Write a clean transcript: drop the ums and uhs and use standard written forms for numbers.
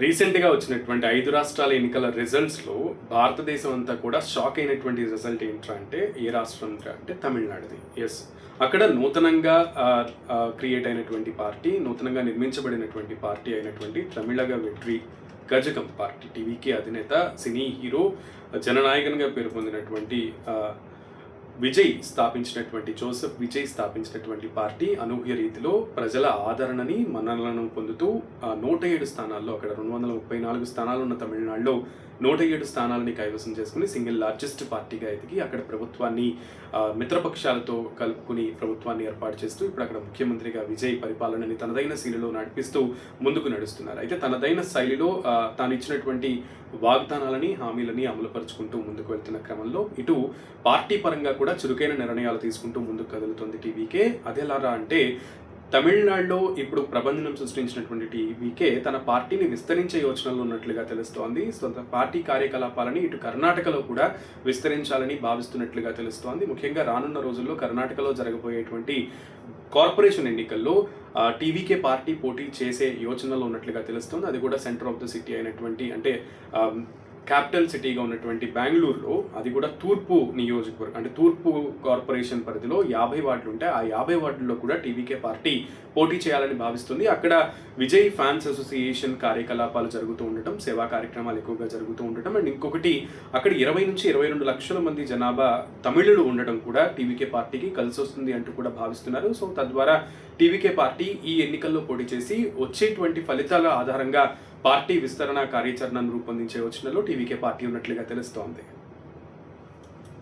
రీసెంట్‌గా వచ్చినటువంటి 5 రాష్ట్రాల ఎన్నికల రిజల్ట్స్‌లో భారతదేశం అంతా కూడా షాక్ అయినటువంటి రిజల్ట్ ఏంట్రా అంటే ఏ రాష్ట్రం అంటే తమిళనాడుది. యెస్. అక్కడ నూతనంగా క్రియేట్ అయినటువంటి పార్టీ, నూతనంగా నిర్మించబడినటువంటి పార్టీ అయినటువంటి తమిళగ వెట్రి కజగం పార్టీ టీవీకే అధినేత, సినీ హీరో, జననాయకన్‌గా పేరు పొందినటువంటి జోసెఫ్ విజయ్ స్థాపించినటువంటి పార్టీ అనూహ్య రీతిలో ప్రజల ఆదరణని, మన్ననలను పొందుతూ 107 స్థానాల్లో, అక్కడ 234 స్థానాలు ఉన్న తమిళనాడులో 107 స్థానాలని కైవసం చేసుకుని సింగిల్ లార్జెస్ట్ పార్టీగా ఎదిగి అక్కడ ప్రభుత్వాన్ని మిత్రపక్షాలతో కలుపుకుని ప్రభుత్వాన్ని ఏర్పాటు చేస్తూ ఇప్పుడు అక్కడ ముఖ్యమంత్రిగా విజయ్ పరిపాలనని తనదైన శైలిలో నడిపిస్తూ ముందుకు నడుస్తున్నారు. అయితే తనదైన శైలిలో తాను ఇచ్చినటువంటి వాగ్దానాలని, హామీలని అమలుపరుచుకుంటూ ముందుకు వెళ్తున్న క్రమంలో ఇటు పార్టీ పరంగా కూడా చురుకైన నిర్ణయాలు తీసుకుంటూ ముందుకు కదులుతుంది టీవీకే. అదెలారా అంటే తమిళనాడులో ఇప్పుడు ప్రబంధనం సృష్టించినటువంటి టీవీకే తన పార్టీని విస్తరించే యోచనలో ఉన్నట్లుగా తెలుస్తోంది. సొంత పార్టీ కార్యకలాపాలని ఇటు కర్ణాటకలో కూడా విస్తరించాలని భావిస్తున్నట్లుగా తెలుస్తోంది. ముఖ్యంగా రానున్న రోజుల్లో కర్ణాటకలో జరగబోయేటువంటి కార్పొరేషన్ ఎన్నికల్లో టీవీకే పార్టీ పోటీ చేసే యోచనలో ఉన్నట్లుగా తెలుస్తోంది. అది కూడా సెంటర్ ఆఫ్ ద సిటీ అయినటువంటి అంటే క్యాపిటల్ సిటీగా ఉన్నటువంటి బెంగళూరులో, అది కూడా తూర్పు నియోజకవర్గం అంటే తూర్పు కార్పొరేషన్ పరిధిలో 50 వార్డులు ఉంటాయి. ఆ 50 వార్డుల్లో కూడా టీవీకే పార్టీ పోటీ చేయాలని భావిస్తుంది. అక్కడ విజయ్ ఫ్యాన్స్ అసోసియేషన్ కార్యకలాపాలు జరుగుతూ ఉండటం, సేవా కార్యక్రమాలు ఎక్కువగా జరుగుతూ ఉండటం, అండ్ ఇంకొకటి అక్కడ 20 నుంచి 22 లక్షల మంది జనాభా తమిళులు ఉండటం కూడా టీవీకే పార్టీకి కలిసి వస్తుంది అంటూ కూడా భావిస్తున్నారు. సో తద్వారా టీవీకే పార్టీ ఈ ఎన్నికల్లో పోటీ చేసి వచ్చేటువంటి ఫలితాల ఆధారంగా పార్టీ విస్తరణ కార్యాచరణను రూపొందించే యోచనలో టీవీకే పార్టీ ఉన్నట్లుగా తెలుస్తోంది.